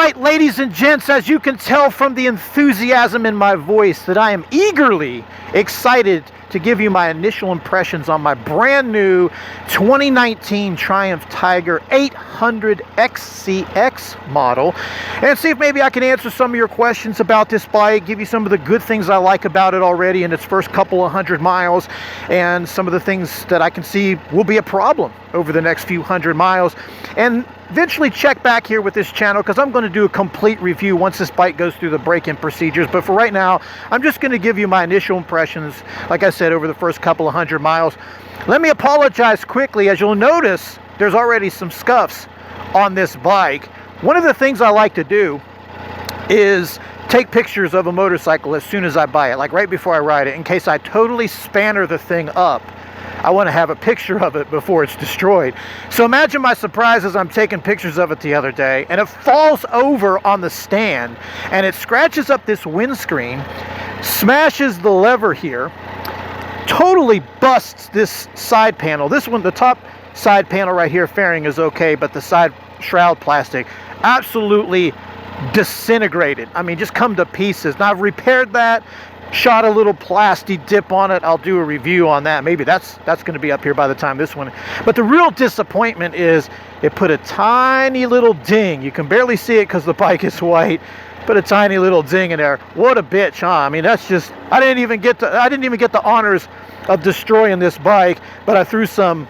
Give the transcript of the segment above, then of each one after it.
right, ladies and gents, as you can tell from the enthusiasm in my voice that I am eagerly excited to give you my initial impressions on my brand new 2019 Triumph Tiger 800 XCX model, and see if maybe I can answer some of your questions about this bike, give you some of the good things I like about it already in its first couple of 100 miles, and some of the things that I can see will be a problem over the next few 100 miles, and eventually check back here with this channel because I'm going to do a complete review once this bike goes through the break-in procedures. But for right now, I'm just going to give you my initial impressions, like I said, over the first couple of 100 miles. Let me apologize quickly. As you'll notice, there's already some scuffs on this bike. One of the things I like to do is take pictures of a motorcycle as soon as I buy it, like right before I ride it, in case I totally spanner the thing up. I want to have a picture of it before it's destroyed. So imagine my surprise as I'm taking pictures of it the other day, and it falls over on the stand, and it scratches up this windscreen, smashes the lever here, totally busts this side panel. This one, the top side panel right here, fairing is okay, but the side shroud plastic absolutely disintegrated. I mean, just come to pieces. Now I've repaired that, shot a little plastic dip on it. I'll do a review on that. Maybe that's going to be up here by the time this one. But the real disappointment is it put a tiny little ding. You can barely see it because the bike is white. Put a tiny little ding in there. What a bitch, huh? I mean, that's just, I didn't even get the honors of destroying this bike, but I threw some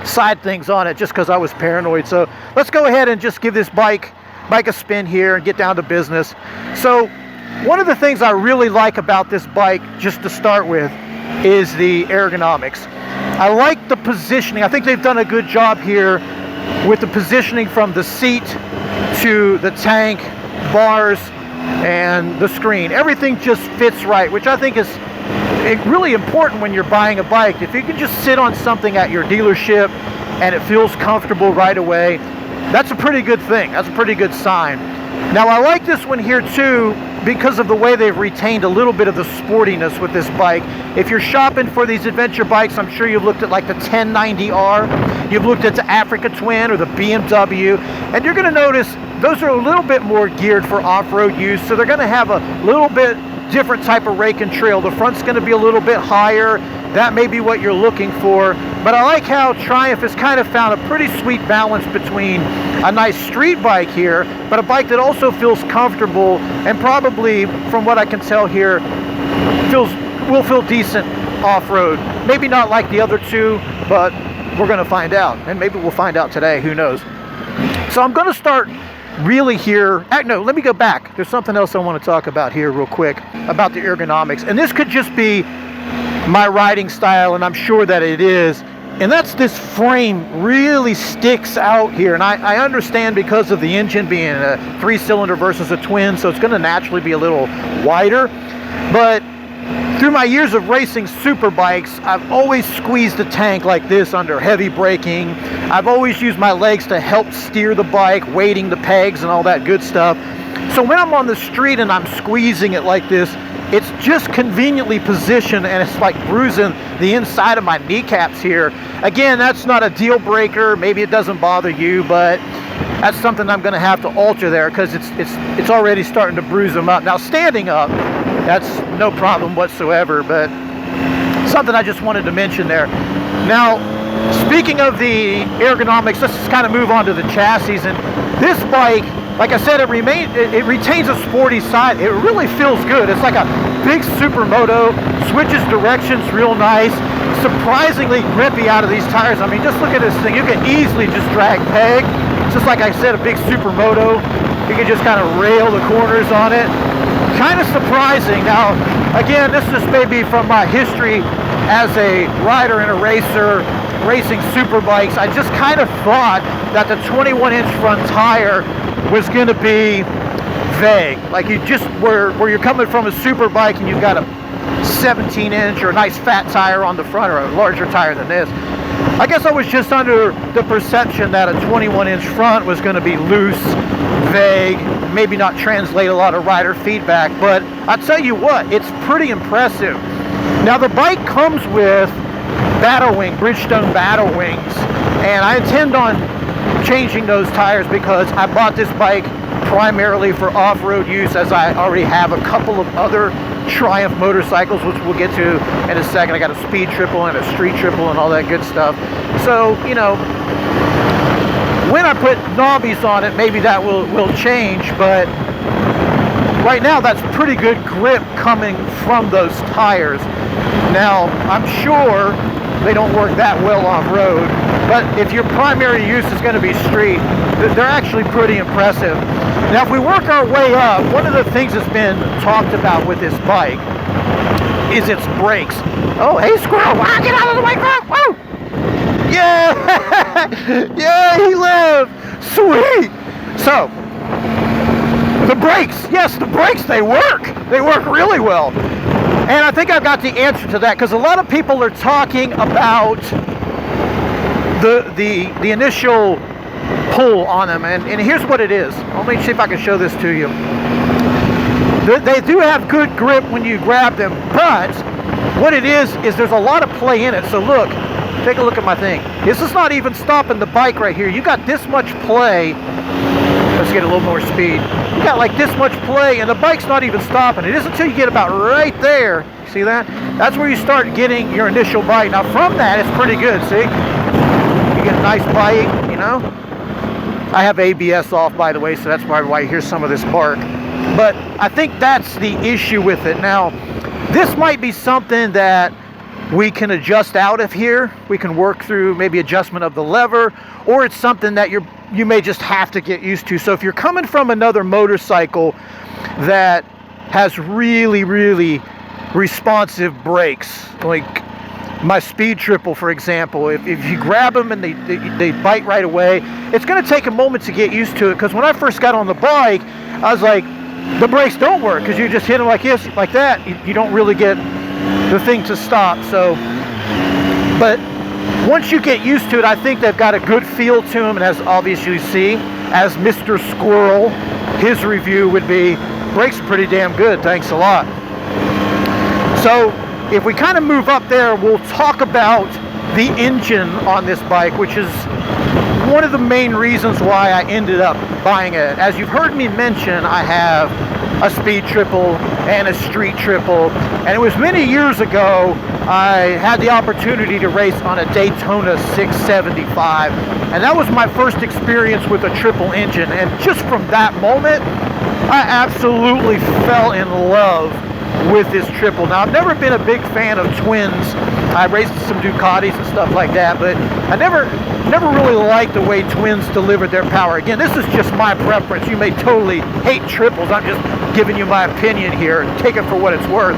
side things on it just because I was paranoid. So let's go ahead and just give this bike a spin here and get down to business. So one of the things I really like about this bike, just to start with, is the ergonomics. I like the positioning. I think they've done a good job here with the positioning from the seat to the tank, bars, and the screen. Everything just fits right, which I think is really important when you're buying a bike. If you can just sit on something at your dealership and it feels comfortable right away, that's a pretty good thing. That's a pretty good sign. Now, I like this one here too because of the way they've retained a little bit of the sportiness with this bike. If you're shopping for these adventure bikes, I'm sure you've looked at like the 1090R, you've looked at the Africa Twin or the BMW, and you're going to notice those are a little bit more geared for off-road use, so they're going to have a little bit different type of rake and trail. The front's going to be a little bit higher. That may be what you're looking for, but I like how Triumph has kind of found a pretty sweet balance between a nice street bike here, but a bike that also feels comfortable and probably, from what I can tell here, will feel decent off-road. Maybe not like the other two, but we're going to find out, and maybe we'll find out today, who knows. So I'm going to start really here. No, let me go back. There's something else I want to talk about here real quick about the ergonomics, and this could just be my riding style, and I'm sure that it is, and that's this frame really sticks out here. And I understand because of the engine being a 3-cylinder versus a twin, so it's going to naturally be a little wider, but through my years of racing super bikes, I've always squeezed the tank like this under heavy braking. I've always used my legs to help steer the bike, weighting the pegs and all that good stuff. So when I'm on the street and I'm squeezing it like this, it's just conveniently positioned, and it's like bruising the inside of my kneecaps here. Again, that's not a deal breaker. Maybe it doesn't bother you, but that's something I'm going to have to alter there because it's already starting to bruise them up. Now, standing up, that's no problem whatsoever, but something I just wanted to mention there. Now, speaking of the ergonomics, let's just kind of move on to the chassis. And this bike, like I said, it retains a sporty side. It really feels good. It's like a big supermoto, switches directions real nice, surprisingly grippy out of these tires. I mean, just look at this thing. You can easily just drag peg. Just like I said, a big supermoto. You can just kind of rail the corners on it. Kind of surprising. Now, again, this is maybe from my history as a rider and a racer, racing super bikes. I just kind of thought that the 21-inch front tire was going to be vague. Like you just, where you're coming from a super bike and you've got a 17-inch or a nice fat tire on the front, or a larger tire than this. I guess I was just under the perception that a 21-inch front was going to be loose, vague, maybe not translate a lot of rider feedback, but I'll tell you what, it's pretty impressive. Now the bike comes with Bridgestone battle wings, and I intend on changing those tires because I bought this bike primarily for off-road use, as I already have a couple of other Triumph motorcycles, which we'll get to in a second. I got a speed triple and a street triple and all that good stuff. So, you know, when I put knobbies on it, maybe that will change, but right now that's pretty good grip coming from those tires. Now, I'm sure they don't work that well off-road, but if your primary use is going to be street, they're actually pretty impressive. Now, if we work our way up, one of the things that's been talked about with this bike is its brakes. Oh, hey, squirrel! Wow, get out of the way, girl! Woo! Yeah! Yeah, he lived! Sweet! So, the brakes. Yes, the brakes, they work. They work really well. And I think I've got the answer to that, because a lot of people are talking about the initial pull on them, and here's what it is. Let me see if I can show this to you. They do have good grip when you grab them, but what it is there's a lot of play in it. So look, take a look at my thing. This is not even stopping the bike right here. You got this much play. Let's get a little more speed. You got like this much play, and the bike's not even stopping. It isn't until you get about right there. See that? That's where you start getting your initial bite. Now from that, it's pretty good, see? You get a nice bite, you know? I have ABS off, by the way, so that's probably why you hear some of this bark. But I think that's the issue with it. Now, this might be something that we can adjust out of here. We can work through maybe adjustment of the lever, or it's something that you may just have to get used to. So if you're coming from another motorcycle that has really, really responsive brakes, like my speed triple, for example, if you grab them and they bite right away, it's going to take a moment to get used to it. Because when I first got on the bike, I was like, the brakes don't work, because you just hit them like this, like that. You don't really get the thing to stop. So, but once you get used to it, I think they've got a good feel to them. And as obviously you see, as Mr. Squirrel, his review would be, brakes are pretty damn good, thanks a lot. So if we kind of move up there, we'll talk about the engine on this bike, which is one of the main reasons why I ended up buying it. As you've heard me mention, I have a speed triple and a street triple, and it was many years ago I had the opportunity to race on a Daytona 675, and that was my first experience with a triple engine. And just from that moment, I absolutely fell in love with this triple. Now, I've never been a big fan of twins. I raced some Ducatis and stuff like that, but I never really liked the way twins delivered their power. Again, this is just my preference. You may totally hate triples. I'm just giving you my opinion here. Take it for what it's worth.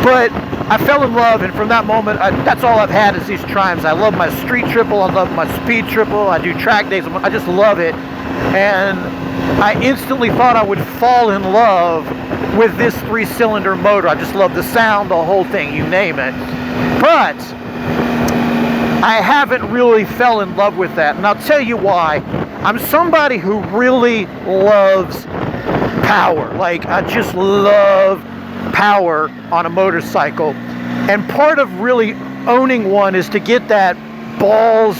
But I fell in love, and from that moment, that's all I've had is these Triumphs. I love my street triple. I love my speed triple. I do track days. I just love it. And I instantly thought I would fall in love with this 3-cylinder motor. I just love the sound, the whole thing, you name it. But I haven't really fell in love with that, and I'll tell you why. I'm somebody who really loves power. Like, I just love power on a motorcycle, and part of really owning one is to get that balls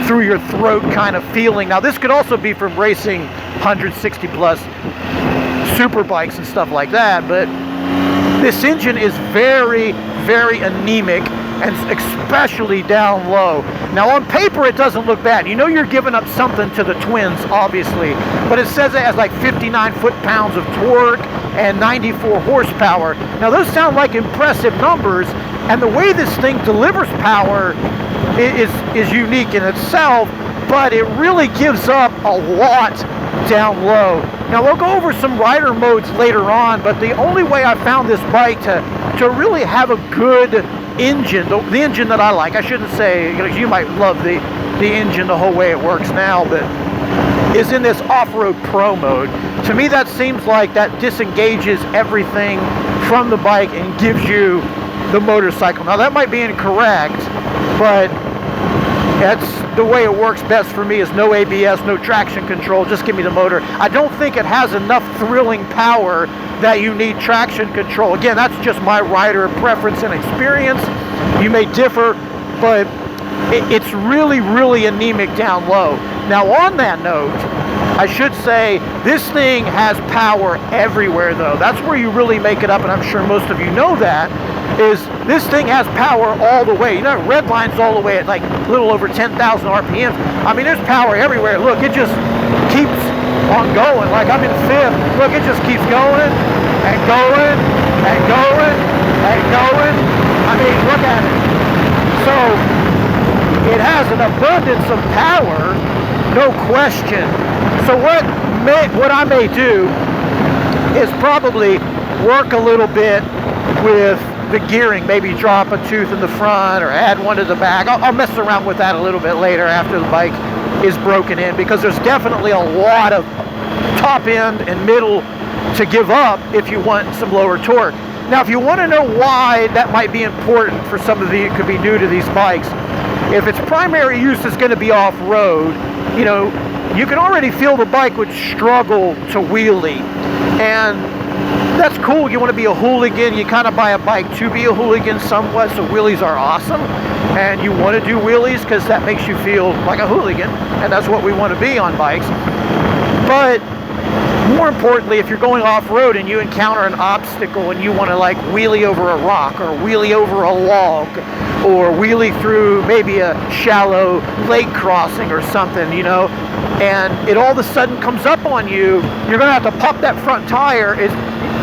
through your throat kind of feeling. Now, this could also be from racing 160 plus super bikes and stuff like that, but this engine is very, very anemic, and especially down low. Now, on paper, it doesn't look bad. You know you're giving up something to the twins, obviously, but it says it has like 59 foot-pounds of torque and 94 horsepower. Now, those sound like impressive numbers, and the way this thing delivers power is unique in itself, but it really gives up a lot down low. Now, we'll go over some rider modes later on, but the only way I found this bike to really have a good engine, the engine that I like, I shouldn't say, you might love the engine the whole way it works now, but is in this off-road pro mode. To me, that seems like that disengages everything from the bike and gives you the motorcycle. Now, that might be incorrect, but that's the way it works best for me, is no ABS, no traction control, just give me the motor. I don't think it has enough thrilling power that you need traction control. Again, that's just my rider preference and experience. You may differ, but it's really, really anemic down low. Now, on that note, I should say this thing has power everywhere though. That's where you really make it up, and I'm sure most of you know that, is this thing has power all the way. You know, red line's all the way at like a little over 10,000 RPMs. I mean, there's power everywhere. Look, it just keeps on going. Like I'm in fifth. Look, it just keeps going and going and going and going. I mean, look at it. So it has an abundance of power, no question. So what I may do is probably work a little bit with the gearing, maybe drop a tooth in the front or add one to the back. I'll mess around with that a little bit later after the bike is broken in, because there's definitely a lot of top end and middle to give up if you want some lower torque. Now, if you want to know why that might be important for some of you who could be new to these bikes, if its primary use is going to be off-road, you know, you can already feel the bike would struggle to wheelie. And that's cool. You want to be a hooligan. You kind of buy a bike to be a hooligan somewhat, so wheelies are awesome. And you want to do wheelies because that makes you feel like a hooligan. And that's what we want to be on bikes. But more importantly, if you're going off-road and you encounter an obstacle and you want to like wheelie over a rock or wheelie over a log or wheelie through maybe a shallow lake crossing or something, you know, and it all of a sudden comes up on you, you're going to have to pop that front tire.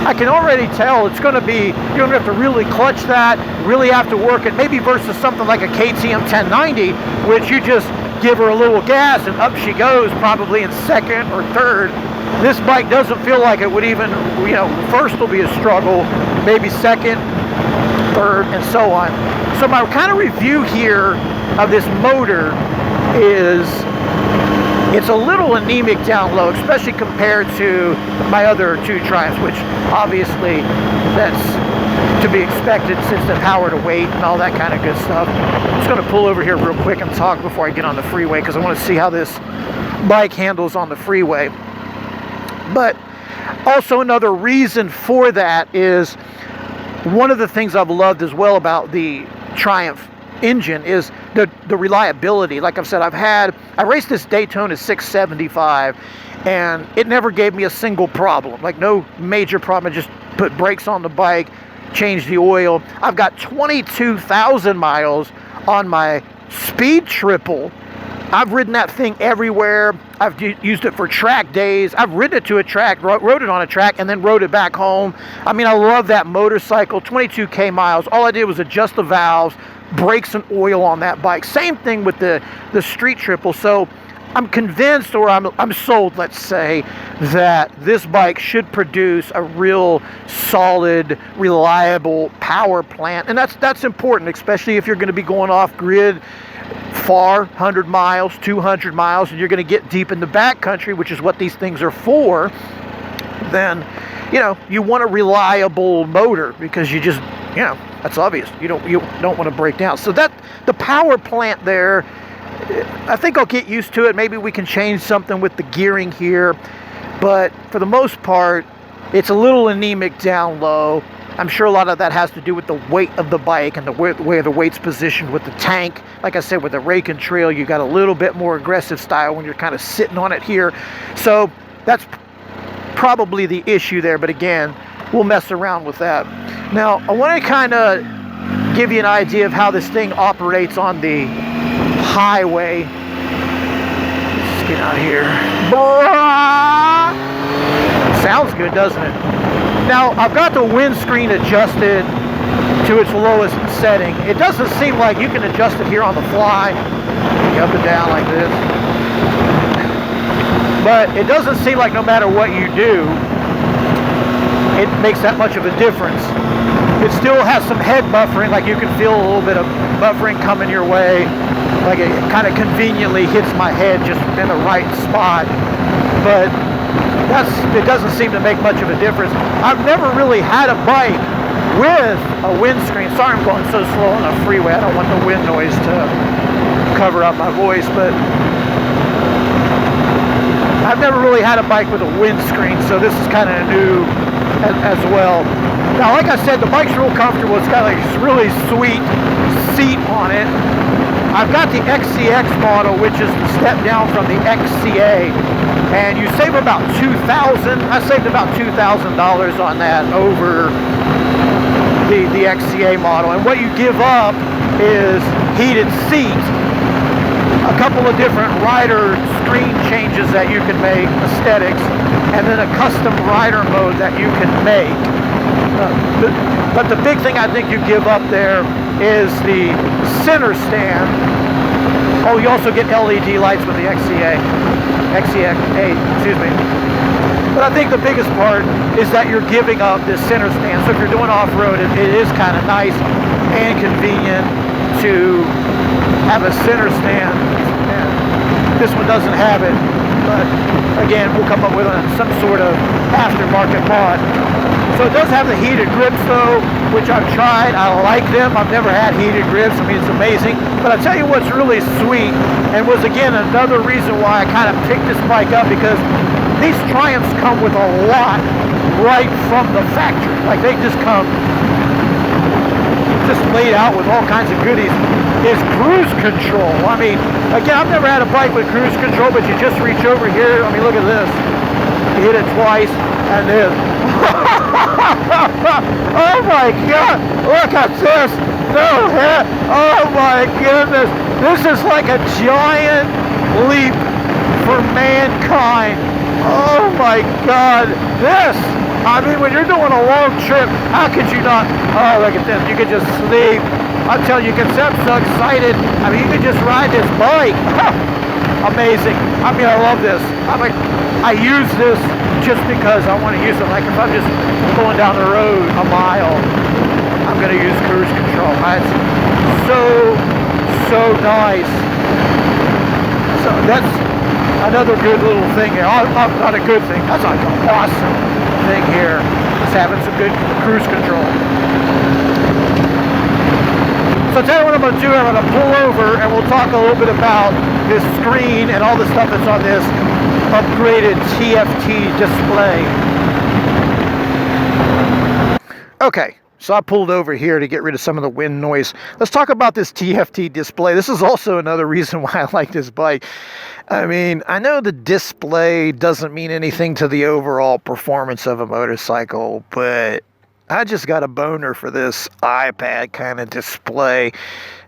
I can already tell it's going to be, you're going to have to really clutch that, really have to work it, maybe versus something like a KTM 1090, which you just give her a little gas and up she goes, probably in second or third. This bike doesn't feel like it would even, you know, first will be a struggle, maybe second, third, and so on. So my kind of review here of this motor is, it's a little anemic down low, especially compared to my other two Triumphs, which obviously that's to be expected since the power to weight and all that kind of good stuff. I'm just going to pull over here real quick and talk before I get on the freeway, because I want to see how this bike handles on the freeway. But also another reason for that is, one of the things I've loved as well about the Triumph engine is the reliability. Like I've said, I raced this Daytona 675 and it never gave me a single problem, like no major problem. I just put brakes on the bike, changed the oil. I've got 22,000 miles on my Speed Triple. I've ridden that thing everywhere. I've used it for track days. I've ridden it to a track, rode it on a track, and then rode it back home. I mean, I love that motorcycle. 22K miles. All I did was adjust the valves, brakes and oil on that bike. Same thing with the Street Triple. So I'm convinced, or I'm sold, let's say, that this bike should produce a real solid, reliable power plant. And that's important, especially if you're going to be going off grid far, 100 miles, 200 miles, and you're going to get deep in the backcountry, which is what these things are for. Then, you know, you want a reliable motor, because you just, you know, that's obvious. You don't want to break down. So that the power plant there, I think I'll get used to it. Maybe we can change something with the gearing here, but for the most part, it's a little anemic down low. I'm sure a lot of that has to do with the weight of the bike and the way the weight's positioned with the tank. Like I said, with the rake and trail, you got a little bit more aggressive style when you're kind of sitting on it here. So that's probably the issue there. But again, we'll mess around with that. Now, I want to kind of give you an idea of how this thing operates on the highway. Let's get out here. Sounds good, doesn't it? Now, I've got the windscreen adjusted to its lowest setting. It doesn't seem like you can adjust it here on the fly, up and down like this. But it doesn't seem like no matter what you do, it makes that much of a difference. It still has some head buffering, like you can feel a little bit of buffering coming your way. Like it kind of conveniently hits my head just in the right spot. But it doesn't seem to make much of a difference. I've never really had a bike with a windscreen. Sorry, I'm going so slow on the freeway. I don't want the wind noise to cover up my voice, but I've never really had a bike with a windscreen, so this is kind of new as well. Now, like I said, the bike's real comfortable. It's got like this really sweet seat on it. I've got the XCX model, which is the step down from the XCA, and you save about $2,000. I saved about $2,000 on that over the XCA model. And what you give up is heated seats, a couple of different rider screen changes that you can make, aesthetics, and then a custom rider mode that you can make. But the big thing I think you give up there is the center stand. Oh, you also get LED lights with the XCX, excuse me. But I think the biggest part is that you're giving up this center stand. So if you're doing off-road, it is kind of nice and convenient to have a center stand. And this one doesn't have it, but again, we'll come up with some sort of aftermarket mod. So it does have the heated grips though, which I've tried. I like them. I've never had heated grips. I mean, it's amazing. But I'll tell you what's really sweet, and was again another reason why I kind of picked this bike up, because these Triumphs come with a lot right from the factory. Like, they just come just laid out with all kinds of goodies. Is cruise control. I mean, again, I've never had a bike with cruise control, but you just reach over here. I mean, look at this. You hit it twice, and this. Oh my God! Look at this. No head. Oh my goodness! This is like a giant leap for mankind. Oh my God! This. I mean, when you're doing a long trip, how could you not? Oh, look at this. You could just sleep. I'm telling you, I'm so excited. I mean, you could just ride this bike. Amazing. I mean, I love this. I use this just because I want to use it. Like, if I'm just going down the road a mile, I'm going to use cruise control. That's so nice. So that's another good little thing here. Not a good thing. That's like an awesome thing here. Just having some good cruise control. So tell you what I'm going to do. I'm going to pull over and we'll talk a little bit about this screen and all the stuff that's on this upgraded TFT display. Okay, so I pulled over here to get rid of some of the wind noise. Let's talk about this TFT display. This is also another reason why I like this bike. I mean, I know the display doesn't mean anything to the overall performance of a motorcycle, but I just got a boner for this iPad kind of display,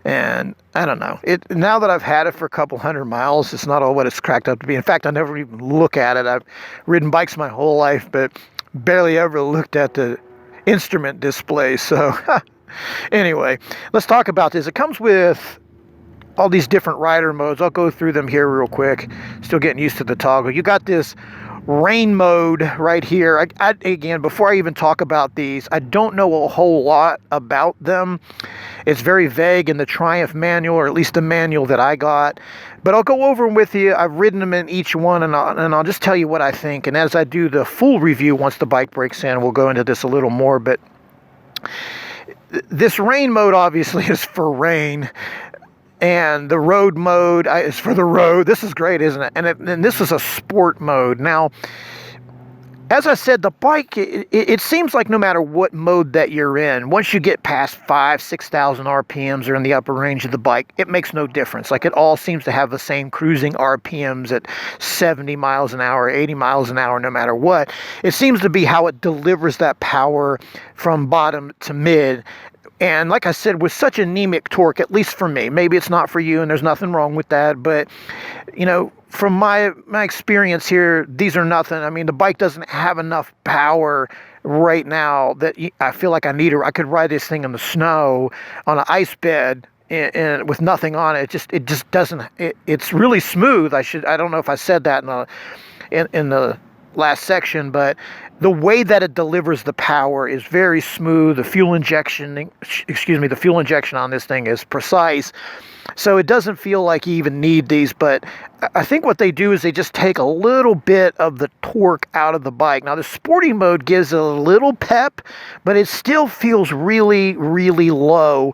and I don't know. Now that I've had it for a couple hundred miles, it's not all what it's cracked up to be. In fact, I never even look at it. I've ridden bikes my whole life, but barely ever looked at the instrument display. So anyway, let's talk about this. It comes with all these different rider modes. I'll go through them here real quick. Still getting used to the toggle. You got this rain mode right here. Again, before I even talk about these, I don't know a whole lot about them. It's very vague in the Triumph manual, or at least the manual that I got. But I'll go over them with you. I've ridden them in each one, and I'll just tell you what I think. And as I do the full review, once the bike breaks in, we'll go into this a little more. But this rain mode obviously is for rain. And the road mode is for the road. This is great, isn't it? And this is a sport mode. Now, as I said, the bike, it seems like no matter what mode that you're in, once you get past 6,000 RPMs or in the upper range of the bike, it makes no difference. Like, it all seems to have the same cruising RPMs at 70 miles an hour, 80 miles an hour, no matter what. It seems to be how it delivers that power from bottom to mid. And like I said, with such anemic torque, at least for me, maybe it's not for you and there's nothing wrong with that, but, you know, from my experience here, these are nothing. I mean, the bike doesn't have enough power right now that I feel like I could ride this thing in the snow on an ice bed and with nothing on it. It just doesn't. It's really smooth. I don't know if I said that in the last section, but the way that it delivers the power is very smooth. The fuel injection on this thing is precise. So it doesn't feel like you even need these, but I think what they do is they just take a little bit of the torque out of the bike. Now, the sporty mode gives a little pep, but it still feels really, really low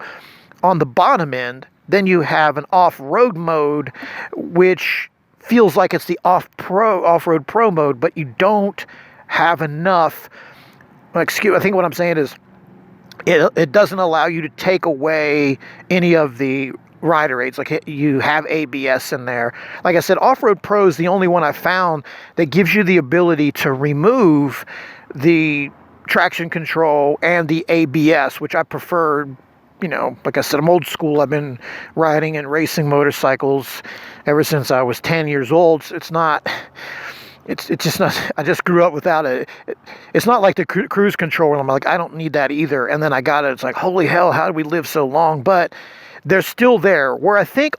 on the bottom end. Then you have an off-road mode, which feels like it's the off-road pro mode, but you don't have enough. I think what I'm saying is it doesn't allow you to take away any of the rider aids, like you have ABS in there. Like I said, OffRoad Pro is the only one I found that gives you the ability to remove the traction control and the ABS, which I prefer. You know, like I said, I'm old school. I've been riding and racing motorcycles ever since I was 10 years old. It's just not, I just grew up without it. It's not like the cruise control. I'm like, I don't need that either. And then I got it. It's like, holy hell, how did we live so long? But they're still there. Where I think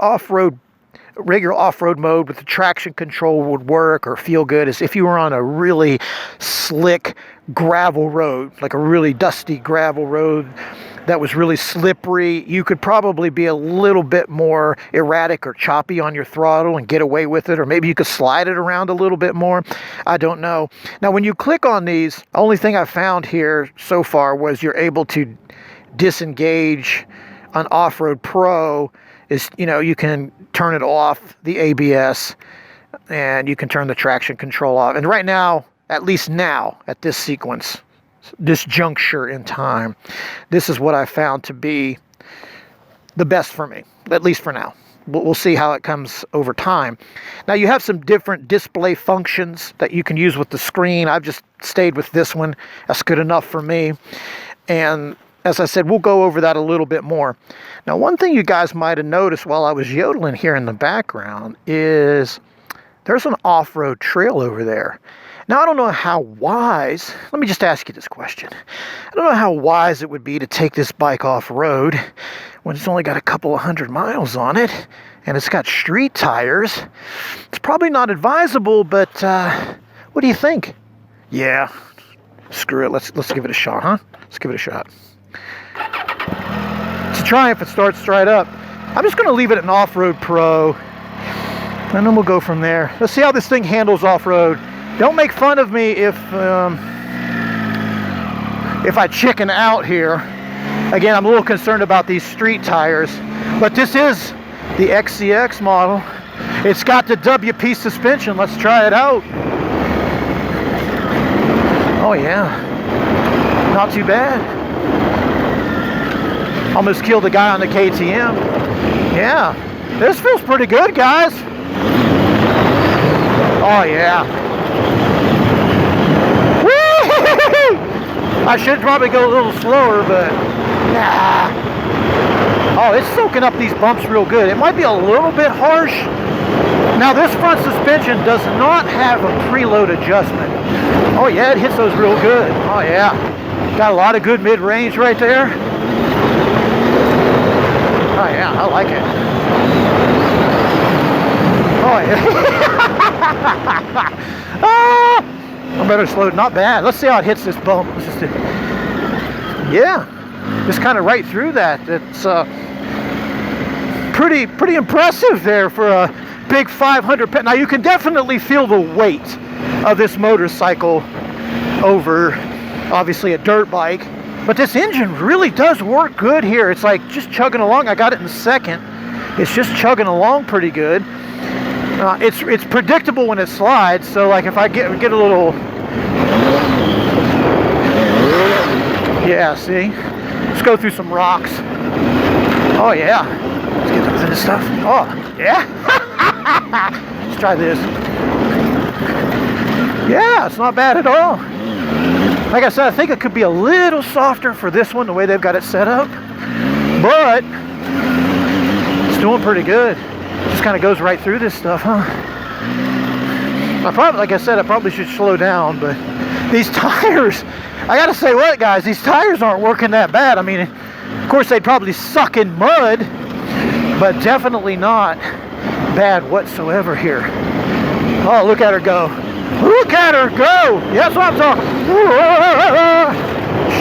regular off-road mode with the traction control would work or feel good is if you were on a really slick gravel road, like a really dusty gravel road that was really slippery. You could probably be a little bit more erratic or choppy on your throttle and get away with it, or maybe you could slide it around a little bit more. I don't know. Now, when you click on these, the only thing I found here so far was you're able to disengage on OffRoad Pro. Is, you know, you can turn it off, the ABS, and you can turn the traction control off. And right now, at least now, at this sequence, this juncture in time, this is what I found to be the best for me, at least for now. We'll see how it comes over time. Now, you have some different display functions that you can use with the screen. I've just stayed with this one. That's good enough for me. And as I said, we'll go over that a little bit more. Now, one thing you guys might have noticed while I was yodeling here in the background is there's an off-road trail over there. Now, I don't know how wise, let me just ask you this question. I don't know how wise it would be to take this bike off-road when it's only got a couple of 100 miles on it and it's got street tires. It's probably not advisable, but what do you think? Yeah, screw it. Let's give it a shot, huh? Let's give it a shot. To try if it starts right up. I'm just going to leave it in OffRoad Pro, and then we'll go from there. Let's see how this thing handles off-road. Don't make fun of me if I chicken out here. Again, I'm a little concerned about these street tires, but this is the XCX model. It's got the WP suspension. Let's try it out. Oh yeah, not too bad. Almost killed a guy on the KTM. Yeah, this feels pretty good, guys. Oh yeah. I should probably go a little slower, but nah. Oh, it's soaking up these bumps real good. It might be a little bit harsh. Now, this front suspension does not have a preload adjustment. Oh yeah, it hits those real good. Oh yeah. Got a lot of good mid-range right there. Oh yeah, I like it. Oh yeah. Ah! I better slow it. Not bad. Let's see how it hits this bump. Yeah, just kind of right through that. It's pretty impressive there for a big 500 pound. Now you can definitely feel the weight of this motorcycle over, obviously, a dirt bike. But this engine really does work good here. It's like just chugging along. I got it in second. It's just chugging along pretty good. It's predictable when it slides, so like if I get a little, yeah, see, let's go through some rocks. Oh yeah, let's get through this stuff. Oh yeah, let's try this. Yeah, it's not bad at all. Like I said, I think it could be a little softer for this one, the way they've got it set up, but it's doing pretty good. Just kind of goes right through this stuff, huh? Like I said, I probably should slow down, but these tires, I gotta say what, guys, these tires aren't working that bad. I mean, of course, they'd probably suck in mud, but definitely not bad whatsoever here. Oh, look at her go. Look at her go. Yeah, that's what I'm talking.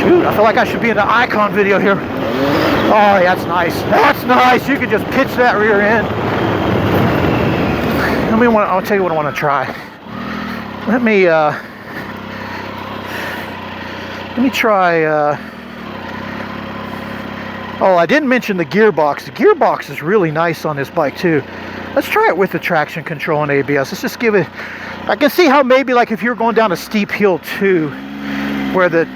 Shoot, I feel like I should be in the Icon video here. Oh, yeah, that's nice. That's nice. You can just pitch that rear end. I'll tell you what I want to try. Let me try. Oh, I didn't mention the gearbox. The gearbox is really nice on this bike too. Let's try it with the traction control and ABS. Let's just give it. I can see how maybe like if you're going down a steep hill too, where the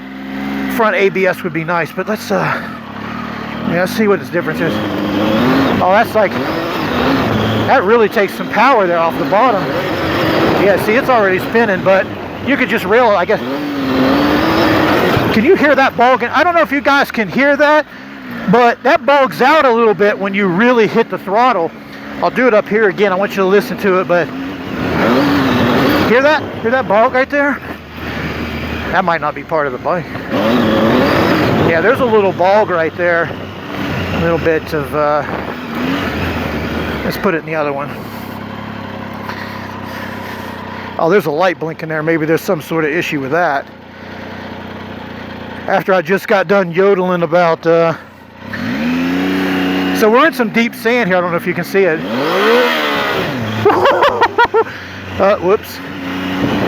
front ABS would be nice. But let's. Yeah, let's see what this difference is. Oh, that's like, that really takes some power there off the bottom. Yeah, see, it's already spinning, but you could just reel it, I guess. Can you hear that bulging? I don't know if you guys can hear that, but that bulges out a little bit when you really hit the throttle. I'll do it up here again. I want you to listen to it, but hear that? Hear that bulge right there? That might not be part of the bike. Yeah, there's a little bulge right there. A little bit of, let's put it in the other one. Oh, there's a light blinking there. Maybe there's some sort of issue with that. After I just got done yodeling about, so we're in some deep sand here. I don't know if you can see it. Whoops.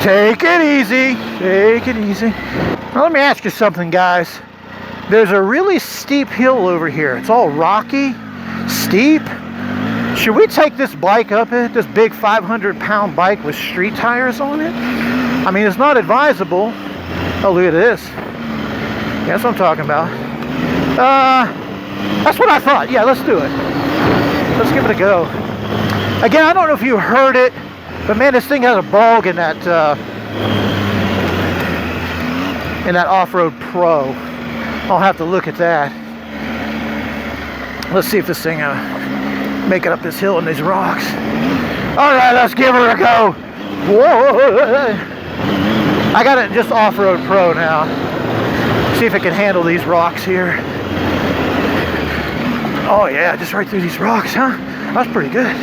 Take it easy. Take it easy. Now let me ask you something, guys. There's a really steep hill over here. It's all rocky, steep. Should we take this bike up it? This big 500-pound bike with street tires on it? I mean, it's not advisable. Oh, look at this. Yeah, that's what I'm talking about. That's what I thought. Yeah, let's do it. Let's give it a go. Again, I don't know if you heard it, but man, this thing has a bulge in that Off-Road Pro. I'll have to look at that. Let's see if this thing make it up this hill and these rocks. All right, let's give her a go. Whoa! I got it just Off-Road Pro now. See if it can handle these rocks here. Oh yeah, just right through these rocks, huh? That's pretty good.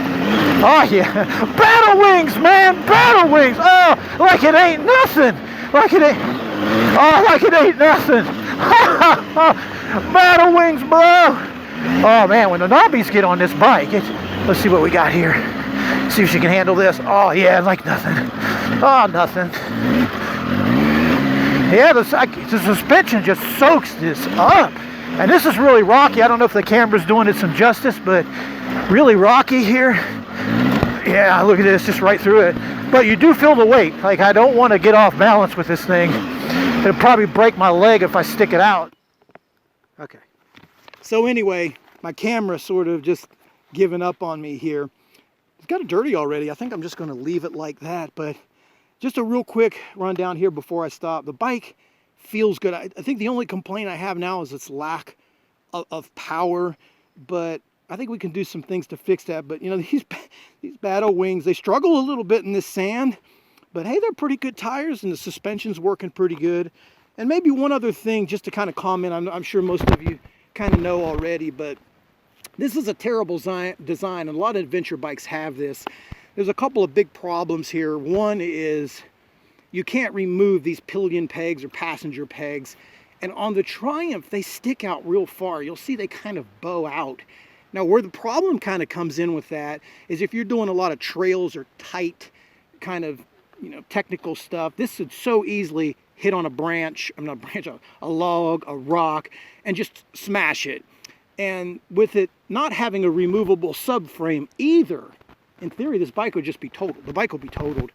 Oh yeah, battle wings, man, battle wings. Oh, like it ain't nothing. Like it ain't. Oh, like it ain't nothing. Battle wings, bro. Oh man, when the knobbies get on this bike, let's see what we got here. See if she can handle this. Oh yeah, like nothing. Oh, nothing. Yeah, the suspension just soaks this up. And this is really rocky. I don't know if the camera's doing it some justice, but really rocky here. Yeah, look at this, just right through it. But you do feel the weight. Like, I don't want to get off balance with this thing. It'll probably break my leg if I stick it out. Okay. So anyway, my camera sort of just given up on me here. It's got dirty already. I think I'm just going to leave it like that. But just a real quick rundown here before I stop. The bike feels good. I think the only complaint I have now is its lack of power, but I think we can do some things to fix that. But you know, these battle wings, they struggle a little bit in this sand, but hey, they're pretty good tires and the suspension's working pretty good. And maybe one other thing just to kind of comment, I'm sure most of you kind of know already, but this is a terrible design, and a lot of adventure bikes have this. There's a couple of big problems here. One is you can't remove these pillion pegs or passenger pegs. And on the Triumph, they stick out real far. You'll see they kind of bow out. Now, where the problem kind of comes in with that is if you're doing a lot of trails or tight kind of, you know, technical stuff, this would so easily hit on a branch, a log, a rock, and just smash it. And with it not having a removable subframe either, in theory, this bike would just be totaled. The bike will be totaled.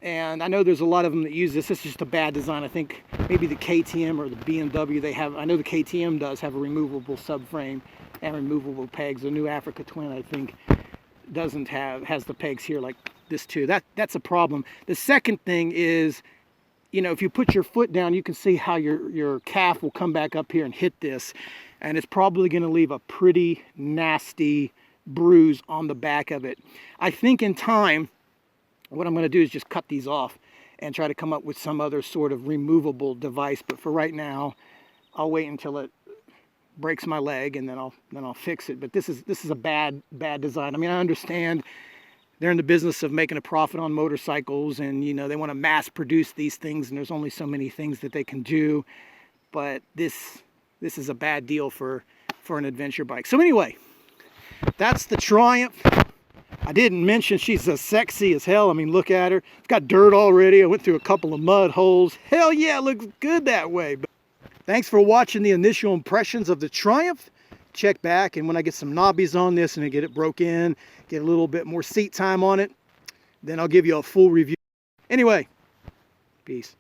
And I know there's a lot of them that use this. This is just a bad design. I think maybe the KTM or the BMW, they have, I know the KTM does have a removable subframe and removable pegs. The new Africa Twin, I think, doesn't have, has the pegs here like this too. That's a problem. The second thing is, you know, if you put your foot down, you can see how your calf will come back up here and hit this. And it's probably going to leave a pretty nasty bruise on the back of it. I think in time, what I'm going to do is just cut these off and try to come up with some other sort of removable device. But for right now, I'll wait until it breaks my leg and then I'll fix it. But this is a bad design. I mean, I understand they're in the business of making a profit on motorcycles, and you know, they want to mass produce these things, and there's only so many things that they can do. But this is a bad deal for an adventure bike. So anyway, that's the Triumph. I didn't mention she's sexy as hell. I mean, look at her. It's got dirt already. I went through a couple of mud holes. Hell yeah, it looks good that way. But thanks for watching the initial impressions of the Triumph. Check back, and when I get some knobbies on this and I get it broke in, get a little bit more seat time on it, then I'll give you a full review. Anyway, peace.